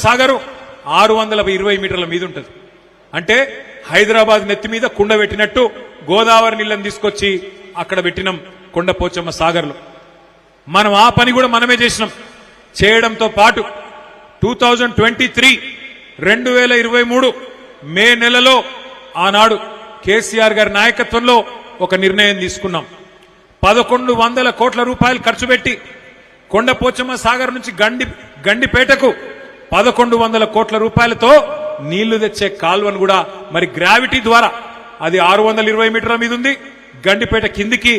సాగరు 620 మీటర్ల మీద ఉంటుంది. అంటే హైదరాబాద్ నెత్తి మీద కుండ పెట్టినట్టు గోదావరి నీళ్ళని తీసుకొచ్చి అక్కడ పెట్టినాం కొండపోచమ్మ సాగర్లో. మనం ఆ పని కూడా మనమే చేసినాం. చేయడంతో పాటు 2023 మే నెలలో ఆనాడు కేసీఆర్ గారి నాయకత్వంలో ఒక నిర్ణయం తీసుకున్నాం. 1100 కోట్ల రూపాయలు ఖర్చు పెట్టి కొండపోచమ్మ సాగర్ నుంచి గండిపేటకు 1100 కోట్ల రూపాయలతో నీళ్లు తెచ్చే కాల్వను కూడా మరి గ్రావిటీ ద్వారా అది 620 మీటర్ల మీద ఉంది. గండిపేట కిందికి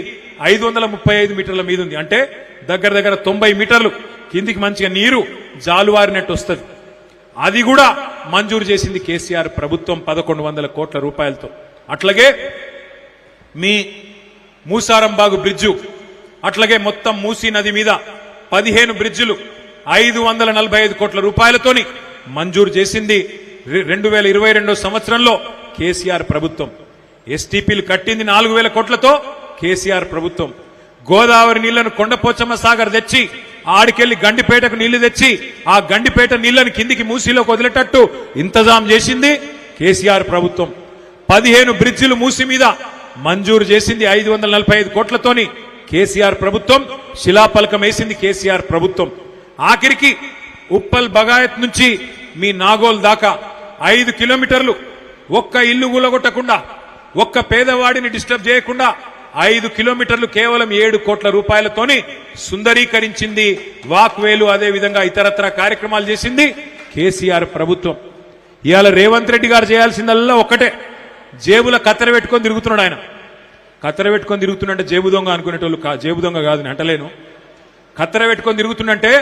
535 మీటర్ల మీద ఉంది. అంటే దగ్గర 90 మీటర్లు కిందికి మంచిగా నీరు జాలువారినట్టు వస్తుంది. అది కూడా మంజూరు చేసింది కేసీఆర్ ప్రభుత్వం 1100 కోట్ల రూపాయలతో. అట్లాగే మీ మూసారంబాగు బ్రిడ్జు, అట్లాగే మొత్తం మూసీ నది మీద 15 బ్రిడ్జులు 545 కోట్ల రూపాయలతోని మంజూరు చేసింది 2022 సంవత్సరంలో కేసీఆర్ ప్రభుత్వం. ఎస్టీపీలు కట్టింది 4000 కోట్లతో కేసీఆర్ ప్రభుత్వం. గోదావరి నీళ్లను కొండపోచమ్మ సాగర్ తెచ్చి ఆడికెళ్లి గండిపేటకు నీళ్లు తెచ్చి ఆ గండిపేట నీళ్లను కిందికి మూసీలోకి వదిలేటట్టు ఇంతజాం చేసింది కేసీఆర్ ప్రభుత్వం. 15 బ్రిడ్జిలు మూసీ మీద మంజూరు చేసింది 545 కోట్లతోని కేసీఆర్ ప్రభుత్వం. శిలాఫలకం వేసింది కేసీఆర్ ప్రభుత్వం. ఆఖరికి ఉప్పల్ బగాయత్ నుంచి మీ నాగోల్ దాకా 5 కిలోమీటర్లు ఒక్క ఇల్లు కూలగొట్టకుండా, ఒక్క పేదవాడిని డిస్టర్బ్ చేయకుండా 5 కిలోమీటర్లు కేవలం 7 కోట్ల రూపాయలతోని సుందరీకరించింది. వాక్వేలు అదే విధంగా ఇతరత్ర కార్యక్రమాలు చేసింది కేసీఆర్ ప్రభుత్వం. ఇవాళ రేవంత్ రెడ్డి గారు చేయాల్సిందల్లా ఒక్కటే, జేబుల కత్తెర పెట్టుకొని తిరుగుతున్నాడు. ఆయన కత్తెర పెట్టుకొని తిరుగుతుంటే జేబు దొంగ అనుకునేటోళ్ళు, జేబు దొంగ కాదు నేను అంటలేను. కత్తెర పెట్టుకొని తిరుగుతుంటే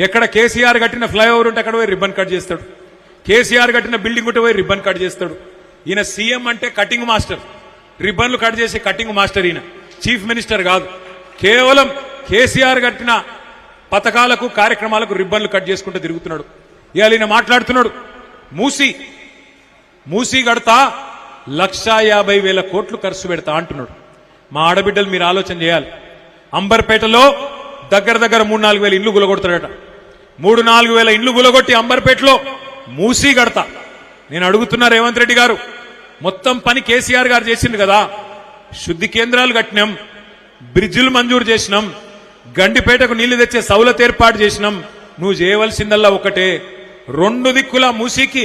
ఎక్కడ కేసీఆర్ కట్టిన ఫ్లైఓవర్ ఉంటే అక్కడ పోయి రిబ్బన్ కట్ చేస్తాడు. కేసీఆర్ కట్టిన బిల్డింగ్ ఉంటే పోయి రిబ్బన్ కట్ చేస్తాడు. ఈయన సీఎం అంటే కటింగ్ మాస్టర్, రిబ్బన్లు కట్ చేసే కటింగ్ మాస్టర్. ఈయన చీఫ్ మినిస్టర్ కాదు. కేవలం కేసీఆర్ కట్టిన పథకాలకు కార్యక్రమాలకు రిబ్బన్లు కట్ చేసుకుంటూ తిరుగుతున్నాడు. ఇవాళ ఈయన మాట్లాడుతున్నాడు, మూసీ కడతా 150,000 కోట్లు ఖర్చు పెడతా అంటున్నాడు. మా ఆడబిడ్డలు మీరు ఆలోచన చేయాలి. అంబర్పేటలో దగ్గర 3-4 వేల ఇండ్లు గులగొడతాడట. 3-4 వేల ఇండ్లు గులగొట్టి అంబర్పేటలో మూసీ కడతా. నేను అడుగుతున్నా రేవంత్ రెడ్డి గారు, మొత్తం పని కేసీఆర్ గారు చేసింది కదా. శుద్ధి కేంద్రాలు కట్టినాం, బ్రిడ్జిలు మంజూరు చేసినాం, గండిపేటకు నీళ్లు తెచ్చే సౌలత ఏర్పాటు చేసినాం. నువ్వు చేయవలసిందల్లా ఒకటే, 2 దిక్కుల మూసీకి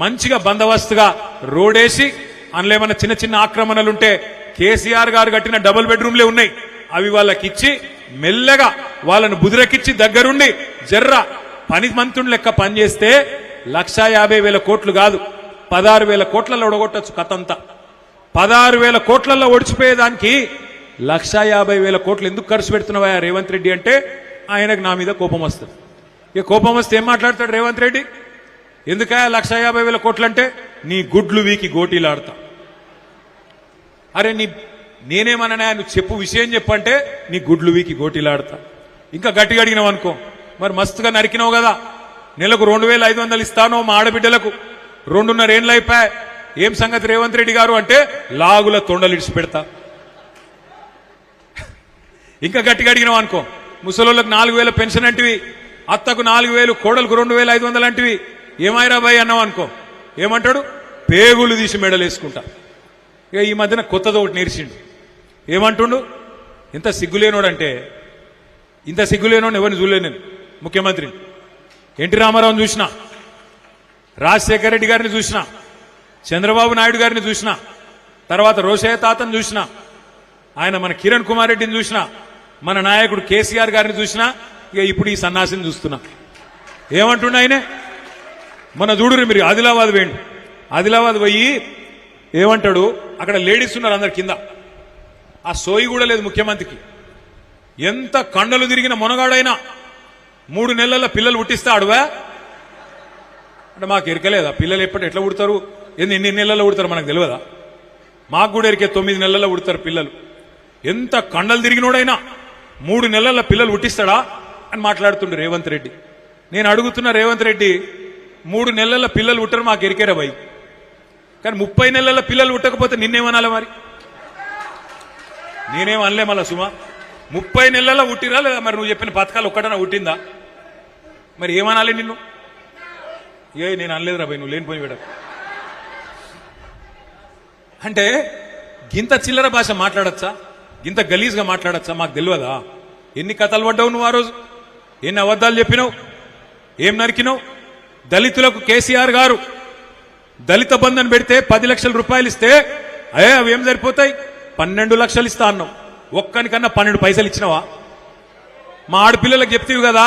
మంచిగా బందోబస్తుగా రోడేసి అందులో ఏమన్నా చిన్న ఆక్రమణలుంటే కేసీఆర్ గారు కట్టిన డబుల్ బెడ్రూమ్లే ఉన్నాయి, అవి వాళ్ళకిచ్చి మెల్లగా వాళ్ళను బుదిరకిచ్చి దగ్గరుండి జర్ర పని మంతుని లెక్క పనిచేస్తే 150,000 కోట్లు కాదు 16,000 కోట్లలో ఒడగొట్టచ్చు కథంతా. 16,000 కోట్లలో ఒడిచిపోయేదానికి 150,000 కోట్లు ఎందుకు ఖర్చు పెడుతున్నావా రేవంత్ రెడ్డి అంటే ఆయనకు నా మీద కోపం వస్తుంది. ఇక కోపం వస్తే ఏం మాట్లాడతాడు రేవంత్ రెడ్డి? ఎందుకా 150,000 కోట్లు అంటే నీ గుడ్లు వీకి గోటీలాడతా. అరే నేనేమన్నా నువ్వు చెప్పు, విషయం చెప్పంటే నీ గుడ్లు వీకి గోటీలాడతా. ఇంకా గట్టిగా అడిగినావు అనుకో, మరి మస్తుగా నరికినావు కదా, నెలకు 2,500 ఇస్తానో మా ఆడబిడ్డలకు, 2.5 ఏళ్ళు అయిపోయా, ఏం సంగతి రేవంత్ రెడ్డి గారు అంటే లాగుల తొండలు ఇడిచి పెడతా. ఇంకా గట్టిగా అడిగినావు అనుకో, ముసలోళ్ళకు 4,000 పెన్షన్ అంటివి, అత్తకు 4,000, కోడలకు 2,500 అంటివి, ఏమైరా బాయ్ అన్నావు అనుకో, ఏమంటాడు? పేగులు తీసి మెడలు వేసుకుంటా. ఇక ఈ మధ్యన కొత్తది ఒకటి నేర్చిండు. ఏమంటుండు? ఇంత సిగ్గులేనోడంటే, ఇంత సిగ్గులేనోడు ఎవరిని చూడలేను నేను. ముఖ్యమంత్రిని ఎన్టీ రామారావుని చూసినా, రాజశేఖర రెడ్డి గారిని చూసినా, చంద్రబాబు నాయుడు గారిని చూసినా, తర్వాత రోషయ్య తాతను చూసినా, ఆయన మన కిరణ్ కుమార్ రెడ్డిని చూసినా, మన నాయకుడు కేసీఆర్ గారిని చూసినా, ఇక ఇప్పుడు ఈ సన్నాసిని చూస్తున్నా. ఏమంటున్నా ఆయనే? మన చూడురు మీరు ఆదిలాబాద్ వేయండి, ఆదిలాబాద్ పోయి ఏమంటాడు, అక్కడ లేడీస్ ఉన్నారు అందరు కింద, ఆ సోయి కూడా లేదు ముఖ్యమంత్రికి. ఎంత కండలు తిరిగిన మొనగాడైనా 3 నెలల పిల్లలు పుట్టిస్తా అడువా అంటే మాకు ఎరకలేదా? పిల్లలు ఎట్లా పుడతారు, ఎన్ని నెలల్లో పుడతారు మనకు తెలియదా? మాకు కూడా ఎరికే 9 నెలల్లో పుడతారు పిల్లలు. ఎంత కండలు తిరిగినోడైనా 3 నెలల పిల్లలు పుట్టిస్తాడా అని మాట్లాడుతుండే రేవంత్ రెడ్డి. నేను అడుగుతున్నా రేవంత్ రెడ్డి, 3 నెలల పిల్లలు పుట్టరు మాకు ఎరికేరా భయ్, కానీ 30 నెలల పిల్లలు పుట్టకపోతే నిన్నేమనాలి మరి? నేనేం అనలే మళ్ళా సుమా. 30 నెలల్లో పుట్టిరా లేదా మరి? నువ్వు చెప్పిన పథకాలు ఒక్కటనా పుట్టిందా? మరి ఏమనాలి నిన్ను? నేను అనలేదు రా భయ్, నువ్వు లేనిపోయి విడ అంటే గింత చిల్లర భాష మాట్లాడచ్చా, గింత గలీజ్గా మాట్లాడచ్చా? మాకు తెలియదా? ఎన్ని కథలు పడ్డావు నువ్వు ఆ రోజు, ఎన్ని అబద్ధాలు చెప్పినావు, ఏం నరికినావు? దళితులకు కేసీఆర్ గారు దళిత బంధన్ పెడితే 10 లక్షల రూపాయలు ఇస్తే అవి ఏం సరిపోతాయి, 12 లక్షలు ఇస్తా అన్నావు. ఒక్కనికన్నా 12 పైసలు ఇచ్చినావా? మా ఆడపిల్లలకు చెప్తీవి కదా,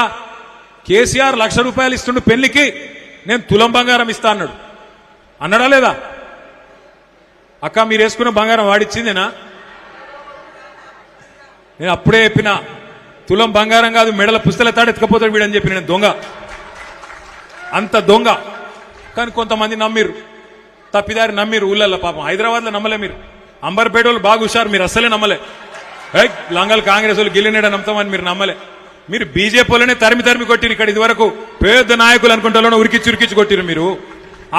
కేసీఆర్ 1 లక్ష రూపాయలు ఇస్తుండు పెళ్లికి, నేను తులం బంగారం ఇస్తా అన్నాడు. అన్నాడా లేదా? అక్క మీరు వేసుకున్న బంగారం వాడిచ్చిందేనా? నేను అప్పుడే చెప్పిన, తులం బంగారం కాదు మెడల పుస్తల తాడు ఎత్తుకపోతాడు వీడని చెప్పి. నేను దొంగ, అంత దొంగ. కానీ కొంతమంది నమ్మిరు, తప్పిదారి నమ్మిరు ఊళ్ళల్లో. పాపం హైదరాబాద్లో నమ్మలే మీరు, అంబర్పేట వాళ్ళు బాగా హుషారు, మీరు అస్సలే నమ్మలే. లంగల్ కాంగ్రెస్ వాళ్ళు గిల్లినేడ నమ్ముతామని మీరు నమ్మలే. మీరు బీజేపీ వాళ్ళనే తరిమి కొట్టిరు. ఇక్కడ ఇదివరకు పెద్ద నాయకులు అనుకుంటే ఉరికిచ్చి కొట్టిరు మీరు.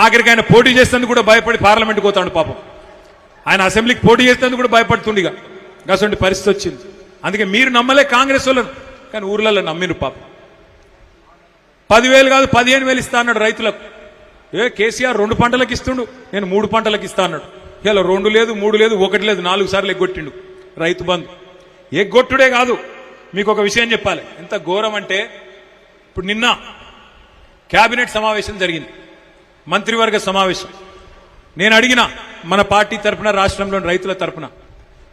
ఆఖరికి ఆయన పోటీ చేసేందుకు కూడా భయపడి పార్లమెంట్కి పోతాడు పాపం. ఆయన అసెంబ్లీకి పోటీ చేసేందుకు కూడా భయపడుతుండిగా. అటువంటి పరిస్థితి వచ్చింది. అందుకే మీరు నమ్మలే కాంగ్రెస్ వాళ్ళను, కానీ ఊర్లలో నమ్మిరు పాపం. 10,000 కాదు 15,000 ఇస్తా అన్నాడు రైతులకు. కేసీఆర్ 2 పంటలకు ఇస్తుండు, నేను 3 పంటలకు ఇస్తా అన్నాడు. ఇలా 2 లేదు 3 లేదు 1 లేదు 4 సార్లు ఎగ్గొట్టిండు రైతు బంధు. ఎగ్గొట్టుడే కాదు, మీకు ఒక విషయం చెప్పాలి. ఎంత ఘోరం అంటే, ఇప్పుడు నిన్న కేబినెట్ సమావేశం జరిగింది, మంత్రివర్గ సమావేశం. నేను అడిగిన మన పార్టీ తరఫున, రాష్ట్రంలోని రైతుల తరఫున,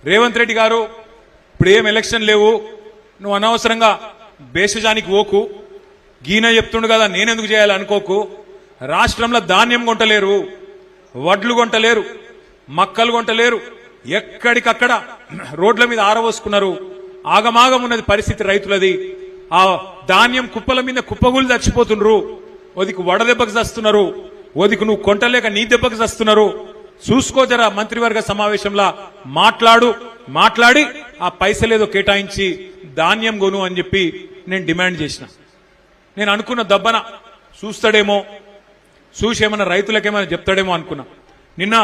రేవంత్ రెడ్డి గారు ఇప్పుడు ఏం ఎలక్షన్ లేవు, నువ్వు అనవసరంగా భేషజానికి ఓకు, గీన చెప్తుండు కదా నేనెందుకు చేయాలి అనుకోకు. రాష్ట్రంలో ధాన్యం కొంటలేరు, వడ్లు కొంటలేరు, మక్కలు కొంటలేరు, ఎక్కడికక్కడ రోడ్ల మీద ఆరవోసుకున్నారు. ఆగమాగం ఉన్నది పరిస్థితి రైతులది. ఆ ధాన్యం కుప్పల మీద కుప్పగులు చచ్చిపోతున్నారు. ఓదికు వడదెబ్బకు చస్తున్నారు, ఓదికు నువ్వు కొంటలేక నీ దెబ్బకు చస్తున్నారు. చూసుకో జరా, మంత్రివర్గ సమావేశంలో మాట్లాడి ఆ పైసలేదో కేటాయించి ధాన్యం కొను అని చెప్పి నేను డిమాండ్ చేసిన. నేను అనుకున్న దబ్బన చూస్తాడేమో, చూసి ఏమన్నా రైతులకేమైనా చెప్తాడేమో అనుకున్నా. నిన్న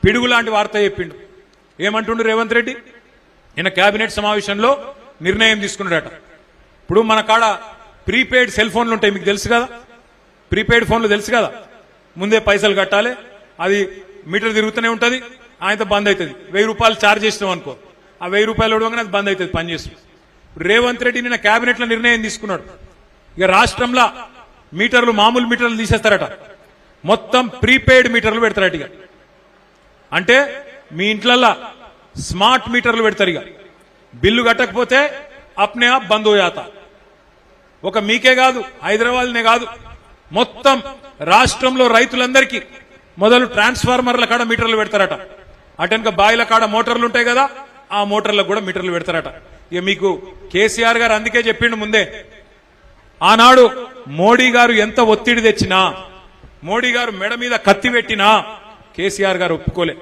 పిడుగు లాంటి వార్త చెప్పిండు. ఏమంటుండు రేవంత్ రెడ్డి? నిన్న కేబినెట్ సమావేశంలో నిర్ణయం తీసుకున్నాడట. ఇప్పుడు మన కాడ ప్రీపెయిడ్ సెల్ ఫోన్లు ఉంటాయి, మీకు తెలుసు కదా. ప్రీపెయిడ్ ఫోన్లు తెలుసు కదా, ముందే పైసలు కట్టాలి, అది మీటర్ తిరుగుతూనే ఉంటుంది, ఆయనతో బంద్ అవుతుంది. 1000 రూపాయలు ఛార్జ్ చేసినాం అనుకో, ఆ 1000 రూపాయలు ఇవ్వగానే అది బంద్ అవుతుంది పనిచేస్తుంది. రేవంత్ రెడ్డి నిన్న కేబినెట్ లో నిర్ణయం తీసుకున్నాడు. ఇక రాష్ట్రంలో మీటర్లు, మామూలు మీటర్లు తీసేస్తారట, మొత్తం ప్రీపెయిడ్ మీటర్లు పెడతారట. ఇక అంటే మీ ఇంట్లల్లో స్మార్ట్ మీటర్లు పెడతారు. ఇక బిల్లు కట్టకపోతే అప్నే ఆప్ బంద్ హోయాత. ఒక మీకే కాదు, హైదరాబాద్నే కాదు, మొత్తం రాష్ట్రంలో రైతులందరికీ మొదలు ట్రాన్స్ఫార్మర్ల కాడ మీటర్లు పెడతారట. అటెనక బాయిల కాడ మోటార్లు ఉంటాయి కదా, ఆ మోటార్లకు కూడా మీటర్లు పెడతారట. ఇక మీకు కేసీఆర్ గారు అందుకే చెప్పిండు ముందే, ఆనాడు మోడీ గారు ఎంత ఒత్తిడి తెచ్చినా, మోడీ గారు మెడ మీద కత్తి పెట్టినా కేసీఆర్ గారు ఒప్పుకోలే.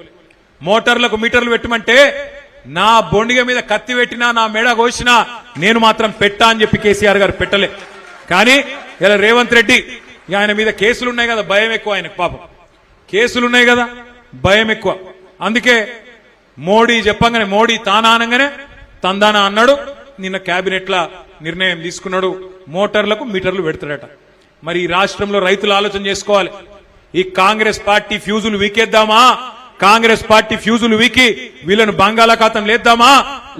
మోటార్లకు మీటర్లు పెట్టమంటే నా బొండిగ మీద కత్తి పెట్టినా, నా మెడ కోసినా నేను మాత్రం పెట్టా అని చెప్పి కేసీఆర్ గారు పెట్టలే. కానీ ఇలా రేవంత్ రెడ్డి ఆయన మీద కేసులున్నాయి కదా, భయం ఎక్కువ ఆయనకు. పాపం కేసులున్నాయి కదా, భయం ఎక్కువ. అందుకే మోడీ చెప్పంగానే, మోడీ తానానంగానే తందానా అన్నాడు. నిన్న కేబినెట్ లా నిర్ణయం తీసుకున్నాడు, మోటార్లకు మీటర్లు పెడతాడట. మరి ఈ రాష్ట్రంలో రైతులు ఆలోచన చేసుకోవాలి. ఈ కాంగ్రెస్ పార్టీ ఫ్యూజులు వీకేద్దామా, కాంగ్రెస్ పార్టీ ఫ్యూజులు వీకి వీళ్ళను బంగాళాఖాతం లేద్దామా,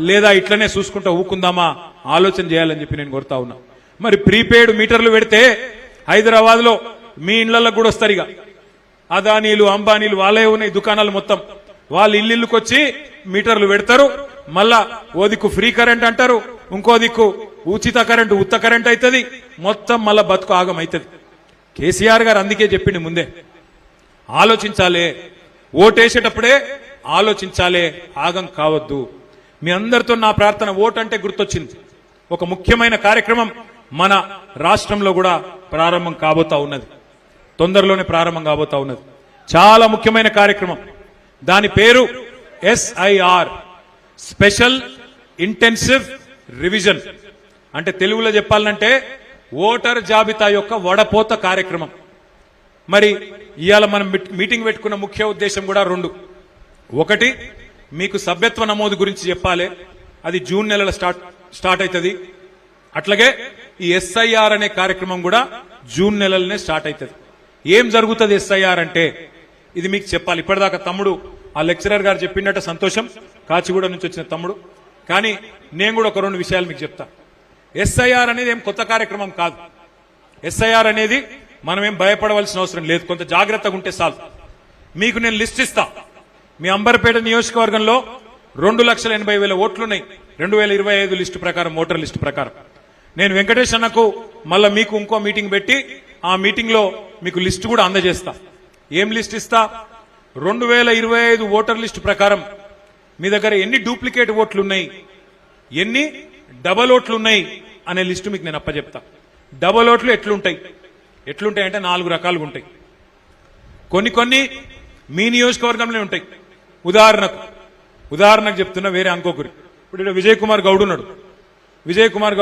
లేదా ఇట్లనే చూసుకుంటా ఊకుందామా, ఆలోచన చేయాలని చెప్పి నేను కోరుతా ఉన్నా. మరి ప్రీపెయిడ్ మీటర్లు పెడితే హైదరాబాద్ లో మీ ఇళ్లకు కూడా వస్తారు. ఇక అదానీలు, అంబానీలు వాళ్ళే ఉన్నాయి దుకాణాలు మొత్తం, వాళ్ళు ఇల్లుకి వచ్చి మీటర్లు పెడతారు. మళ్ళా ఓ దిక్కు ఫ్రీ కరెంట్ అంటారు, ఇంకో దిక్కు ఉచిత కరెంటు, ఉత్త కరెంట్ అవుతుంది, మొత్తం మళ్ళా బతుకు ఆగం అవుతుంది. కేసీఆర్ గారు అందుకే చెప్పింది ముందే, ఆలోచించాలే, ఓటేసేటప్పుడే ఆలోచించాలే, ఆగం కావద్దు. మీ అందరితో నా ప్రార్థన, ఓటు అంటే గుర్తొచ్చింది. ఒక ముఖ్యమైన కార్యక్రమం మన రాష్ట్రంలో కూడా ప్రారంభం కాబోతా ఉన్నది, తొందరలోనే ప్రారంభం కాబోతా ఉన్నది. చాలా ముఖ్యమైన కార్యక్రమం. దాని పేరు SIR, స్పెషల్ ఇంటెన్సివ్ రివిజన్. అంటే తెలుగులో చెప్పాలంటే ఓటర్ జాబితా యొక్క వడపోత కార్యక్రమం. మరి ఇవాళ మనం మీటింగ్ పెట్టుకున్న ముఖ్య ఉద్దేశం కూడా 2. ఒకటి, మీకు సభ్యత్వ నమోదు గురించి చెప్పాలి, అది జూన్ నెలలో స్టార్ట్ అవుతుంది. అట్లాగే ఈ SIR అనే కార్యక్రమం కూడా జూన్ నెలలోనే స్టార్ట్ అవుతుంది. ఏం జరుగుతుంది ఎస్ఐఆర్ అంటే ఇది మీకు చెప్పాలి. ఇప్పటిదాకా తమ్ముడు ఆ లెక్చరర్ గారు చెప్పిండట, సంతోషం, కాచిగూడ నుంచి వచ్చిన తమ్ముడు. కానీ నేను కూడా ఒక రెండు విషయాలు మీకు చెప్తా. ఎస్ఐఆర్ అనేది ఏం కొత్త కార్యక్రమం కాదు. ఎస్ఐఆర్ అనేది మనం ఏం భయపడవలసిన అవసరం లేదు, కొంత జాగ్రత్తగా ఉంటే చాలు. మీకు నేను లిస్ట్ ఇస్తా. మీ అంబర్పేట నియోజకవర్గంలో 2,80,000 ఓట్లున్నాయి 2025 లిస్టు ప్రకారం, ఓటర్ లిస్టు ప్రకారం. నేను వెంకటేష్ అన్నకు మళ్ళా మీకు ఇంకో మీటింగ్ పెట్టి ఆ మీటింగ్ లో మీకు లిస్టు కూడా అందజేస్తా. ఏం లిస్ట్ ఇస్తా? 2025 ఓటర్ లిస్టు ప్రకారం మీ దగ్గర ఎన్ని డూప్లికేట్ ఓట్లున్నాయి, ఎన్ని డబల్ ఓట్లు ఉన్నాయి అనే లిస్టు మీకు నేను అప్పచెప్తా. డబల్ ఓట్లు ఎట్లుంటాయి అంటే 4 రకాలుగా ఉంటాయి. కొన్ని మీ నియోజకవర్గంలో ఉంటాయి. ఉదాహరణకు చెప్తున్నా, వేరే అనుకోకరి. ఇప్పుడు విజయ్ కుమార్ గౌడ్ ఉన్నాడు. విజయ్ కుమార్